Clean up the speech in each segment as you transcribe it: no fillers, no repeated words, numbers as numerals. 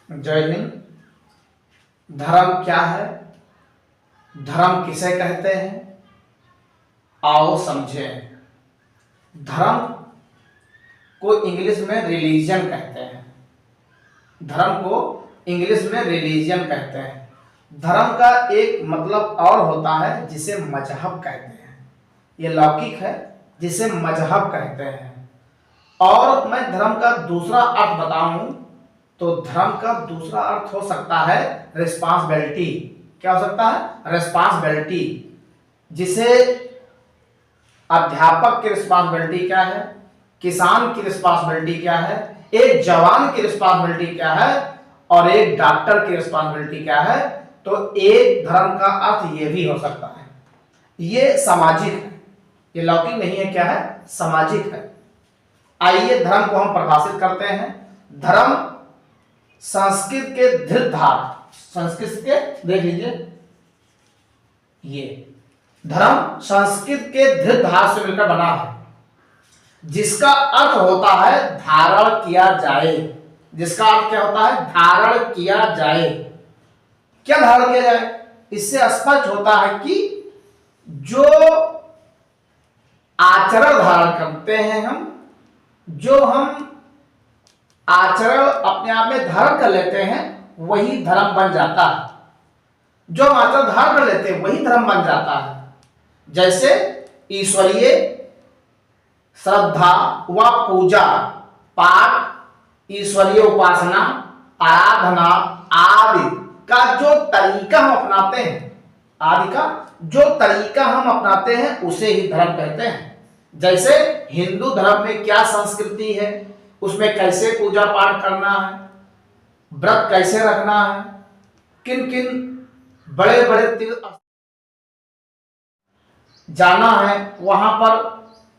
जय हिंद। धर्म क्या है, धर्म किसे कहते हैं, आओ समझें। धर्म को इंग्लिश में रिलीजन कहते हैं। धर्म को इंग्लिश में रिलीजन कहते हैं। धर्म का एक मतलब और होता है जिसे मजहब कहते हैं। ये लौकिक है जिसे मजहब कहते हैं। और मैं धर्म का दूसरा अर्थ बताऊं तो धर्म का दूसरा अर्थ हो सकता है रिस्पांसिबिलिटी। क्या हो सकता है? रिस्पांसिबिलिटी। जिसे अध्यापक की रिस्पांसिबिलिटी क्या है, किसान की रिस्पांसिबिलिटी क्या है, एक जवान की रिस्पांसिबिलिटी क्या है और एक डॉक्टर की रिस्पांसिबिलिटी क्या है। तो एक धर्म का अर्थ ये भी हो सकता है। ये सामाजिक है, ये लौकिक नहीं है। क्या है? सामाजिक है। आइए धर्म को हम परिभाषित करते हैं। धर्म संस्कृत के धृतधार, संस्कृत के देख लीजिए, ये धर्म संस्कृत के धृतधार से मिलकर बना है, जिसका अर्थ होता है धारण किया जाए। जिसका अर्थ क्या होता है? धारण किया जाए। क्या धारण किया जाए? इससे स्पष्ट होता है कि जो आचरण धारण करते हैं हम, जो हम आचरण अपने आप में धारण कर लेते हैं, वही धर्म बन जाता है। जो हम आचरण धारण कर लेते हैं वही धर्म बन जाता है। जैसे ईश्वरीय श्रद्धा व पूजा पाठ, ईश्वरीय उपासना, आराधना आदि का जो तरीका हम अपनाते हैं, आदि का जो तरीका हम अपनाते हैं उसे ही धर्म कहते हैं। जैसे हिंदू धर्म में क्या संस्कृति है, उसमें कैसे पूजा पाठ करना है, व्रत कैसे रखना है, किन किन बड़े बड़े तीर्थ जाना है, वहां पर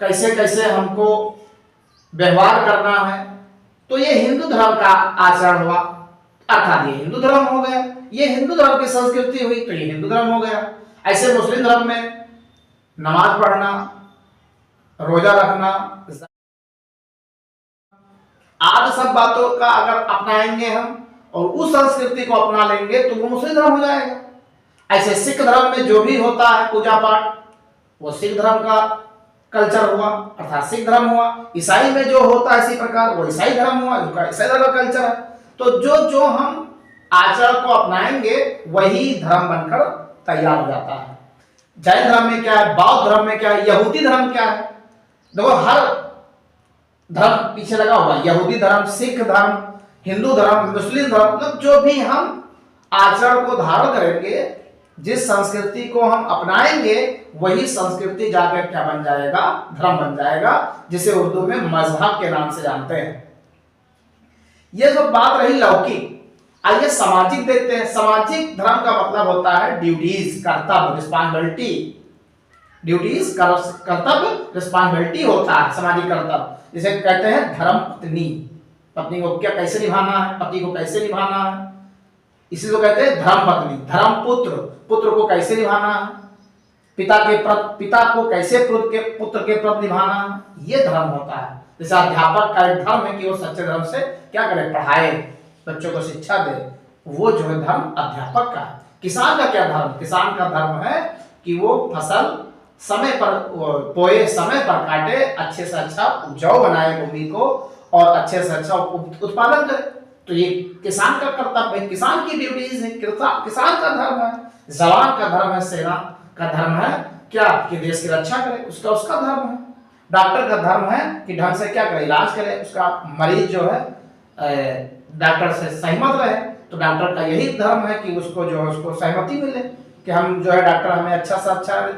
कैसे कैसे हमको व्यवहार करना है। तो ये हिंदू धर्म का आचरण हुआ, अर्थात ये हिंदू धर्म हो गया। ये हिंदू धर्म की संस्कृति हुई तो ये हिंदू धर्म हो गया। ऐसे मुस्लिम धर्म में नमाज पढ़ना, रोजा रखना आदि सब बातों का अगर अपनाएंगे हम और उस संस्कृति को अपना लेंगे तो वो मुस्लिम धर्म हो जाएगा। ऐसे सिख धर्म में जो भी होता है पूजा पाठ, वो सिख धर्म का कल्चर हुआ, अर्थात सिख धर्म हुआ। ईसाई में जो होता है इसी प्रकार वो ईसाई धर्म हुआ, जो ईसाई धर्म का कल्चर है। तो जो जो हम आचरण को अपनाएंगे वही धर्म बनकर तैयार हो जाता है। जैन धर्म में क्या है, बौद्ध धर्म में क्या है, यहूदी धर्म क्या है। देखो हर धर्म पीछे लगा हुआ, यहूदी धर्म, सिख धर्म, हिंदू धर्म, मुस्लिम धर्म। मतलब जो भी हम आचरण को धारण करेंगे, जिस संस्कृति को हम अपनाएंगे वही संस्कृति जाकर क्या बन जाएगा? धर्म बन जाएगा, जिसे उर्दू में मजहब के नाम से जानते हैं। यह जो बात रही लौकिक। आइए सामाजिक देखते हैं। सामाजिक धर्म का मतलब होता है ड्यूटीज, कर्तव्य, रिस्पांसिबिलिटी। ड्यूटीज, कर्तव्य, रिस्पांसिबिलिटी होता है सामाजिक कर्तव्य। जिसे कहते हैं धर्म पत्नी। पत्नी को क्या कैसे निभाना है, पति को कैसे निभाना है, इसी को कहते हैं धर्म पत्नी। धर्म पुत्र, पुत्र को कैसे निभाना है, पिता को कैसे पुत्र के प्रति निभाना है, ये धर्म होता है। जैसे अध्यापक का एक धर्म है कि वो सच्चे धर्म से क्या करे, पढ़ाए, बच्चों को शिक्षा दे, वो जो है धर्म अध्यापक का है। किसान का क्या धर्म? किसान का धर्म है कि वो फसल समय पर बोए, समय पर काटे, अच्छे से अच्छा उपजाऊ बनाए भूमि को और अच्छे से अच्छा उत्पादन करे। तो ये किसान का कर्तव्य है, किसान की ड्यूटीज है, किसान का धर्म है। जवान का धर्म है, सेना का धर्म है क्या, कि देश की रक्षा करे, उसका धर्म है। डॉक्टर का धर्म है कि ढंग से क्या करे, इलाज करे, उसका मरीज जो है डॉक्टर से सहमत रहे। तो डॉक्टर का यही धर्म है कि उसको जो है उसको सहमति मिले कि हम जो है डॉक्टर हमें अच्छा से अच्छा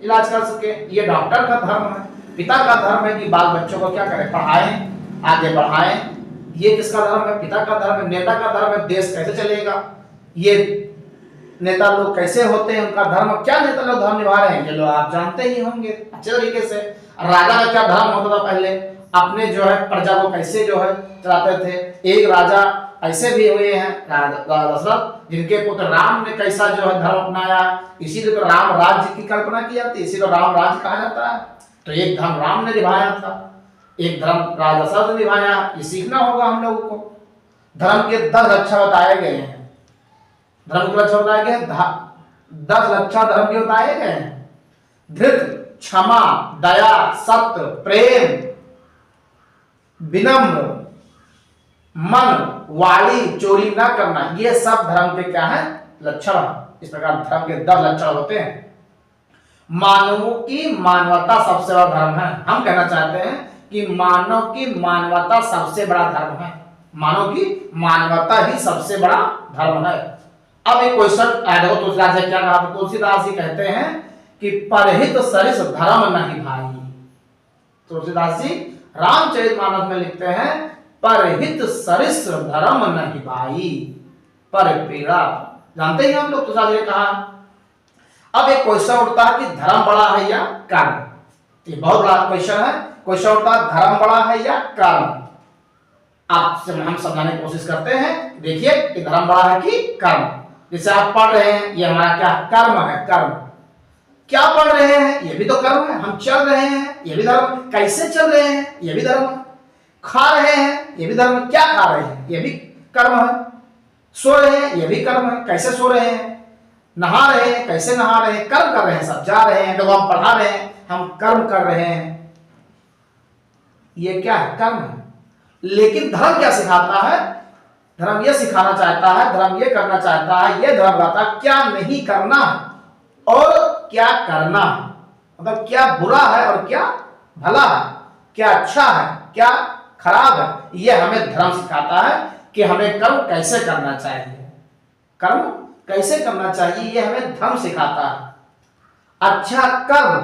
इलाज कर सके। ये डॉक्टर का धर्म है। पिता का धर्म है कि बाल बच्चों को क्या करें, पढ़ाएं, आगे बढ़ाएं। ये किसका धर्म है? पिता का धर्म है। नेता का धर्म है, देश कैसे चलेगा, ये नेता लोग कैसे होते हैं, उनका धर्म, क्या नेता लोग धर्म निभा रहे हैं ये लोग आप जानते ही होंगे अच्छे तरीके से। राजा का क्या धर्म होता था पहले, अपने जो है प्रजा को कैसे जो है चलाते थे। एक राजा ऐसे भी हुए हैं, राजा दशरथ, जिनके पुत्र राम ने कैसा जो है धर्म अपनाया, इसीलिए तो राम राज्य की कल्पना की जाती है, इसीलिए राम राज्य कहा जाता है। तो एक धर्म राम ने निभाया था, एक धर्म राजा दशरथ ने निभाया, ये सीखना होगा हम लोगों को। धर्म के 10 लक्षण बताए गए हैं। धर्म के लक्षण बताए गए 10 लक्षण धर्म के बताए गए हैं। धृत, क्षमा, दया, सत्य, प्रेम, विनम्र, मन, वाणी, चोरी न करना, ये सब धर्म के क्या है? लक्षण। इस प्रकार धर्म के 10 लक्षण होते हैं। मानवों की मानवता सबसे बड़ा धर्म है। हम कहना चाहते हैं कि मानव की मानवता सबसे बड़ा धर्म है। मानव की मानवता ही सबसे बड़ा धर्म है। अब एक क्वेश्चन ऐड हो, तुलसीदास जी क्या कहा? तुलसीदास जी कहते हैं कि परहित सरिस धर्म नहीं भाई। तुलसीदास जी रामचरितमानस में लिखते हैं परहित सरिस धर्म नहीं भाई, पर पीड़ा। जानते हैं हम लोग, तुलसीदास जी ने कहा। अब एक क्वेश्चन उठता है कि धर्म बड़ा है या कर्म? ये बहुत बड़ा क्वेश्चन है। क्वेश्चन उठता है धर्म बड़ा है या कर्म? आपसे हम समझाने की कोशिश करते हैं। देखिए कि धर्म बड़ा है कि कर्म। जैसे आप पढ़ रहे हैं, ये हमारा क्या कर्म है? कर्म। क्या पढ़ रहे हैं? ये भी तो कर्म है। हम चल रहे हैं, ये भी धर्म। कैसे चल रहे हैं? ये भी धर्म है। खा रहे हैं, ये भी धर्म। क्या खा रहे हैं? ये भी कर्म है। सो रहे हैं, ये भी कर्म है। कैसे सो रहे हैं? नहा रहे हैं, कैसे नहा रहे हैं? कर्म कर रहे हैं। सब जा रहे हैं, लोग हम पढ़ा रहे हैं, हम कर्म कर रहे हैं। ये क्या है? कर्म है। लेकिन धर्म क्या सिखाता है? धर्म यह सिखाना चाहता है, धर्म यह करना चाहता है, यह धर्म बताता क्या नहीं करना और क्या करना, मतलब क्या बुरा है और क्या भला है, क्या अच्छा है क्या खराब है। यह हमें धर्म सिखाता है कि हमें कर्म कैसे करना चाहिए। कर्म कैसे करना चाहिए यह हमें धर्म सिखाता है। अच्छा कर्म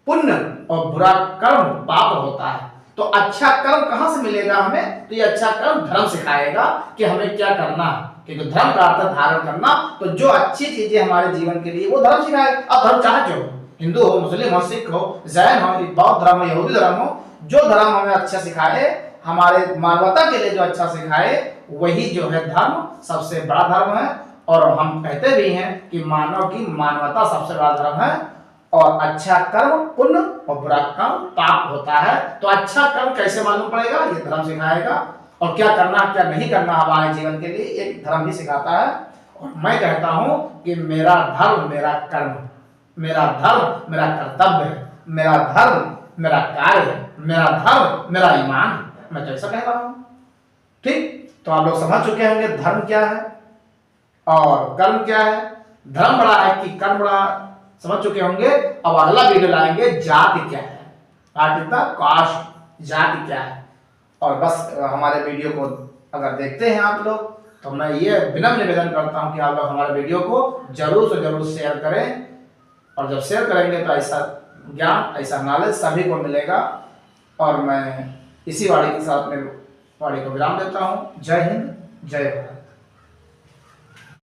पुण्य और बुरा कर्म पाप होता है। तो अच्छा कर्म कहां से मिलेगा हमें? तो ये अच्छा कर्म धर्म सिखाएगा कि हमें क्या करना है। क्योंकि धर्म का अर्थ धारण करना, तो जो अच्छी चीजें हमारे जीवन के लिए वो धर्म सिखाएगा। अब धर्म चाहे जो हिंदू हो, मुस्लिम हो, सिख हो, जैन हो, बौद्ध धर्म हो, यहूदी धर्म हो, जो धर्म हमें अच्छा सिखाए, हमारे मानवता के लिए जो अच्छा सिखाए, वही जो है धर्म सबसे बड़ा धर्म है। और हम कहते भी हैं कि मानव की मानवता सबसे बड़ा धर्म है। और अच्छा कर्म पुण्य और बुरा कर्म पाप होता है। तो अच्छा कर्म कैसे मालूम पड़ेगा? ये धर्म सिखाएगा। और क्या करना क्या नहीं करना हमारे जीवन के लिए एक धर्म ही सिखाता है। और मैं कहता हूं कि मेरा धर्म मेरा कर्म, मेरा धर्म मेरा कर्तव्य है, मेरा धर्म मेरा कार्य है, मेरा धर्म मेरा ईमान है। मैं तो ऐसा कह रहा हूं। ठीक, तो आप लोग समझ चुके होंगे धर्म क्या है और कर्म क्या है। धर्म बड़ा है कि कर्म बड़ा, समझ चुके होंगे। अब अगला वीडियो लाएंगे जाति क्या है, कास्ट, जाति क्या है। और बस हमारे वीडियो को अगर देखते हैं आप लोग, तो मैं ये विनम्र निवेदन करता हूं कि आप लोग हमारे वीडियो को जरूर से जरूर शेयर करें। और जब शेयर करेंगे तो ऐसा ज्ञान, ऐसा नॉलेज सभी को मिलेगा। और मैं इसी वाणी के साथ में वाणी को विराम देता हूं। जय हिंद, जय भारत।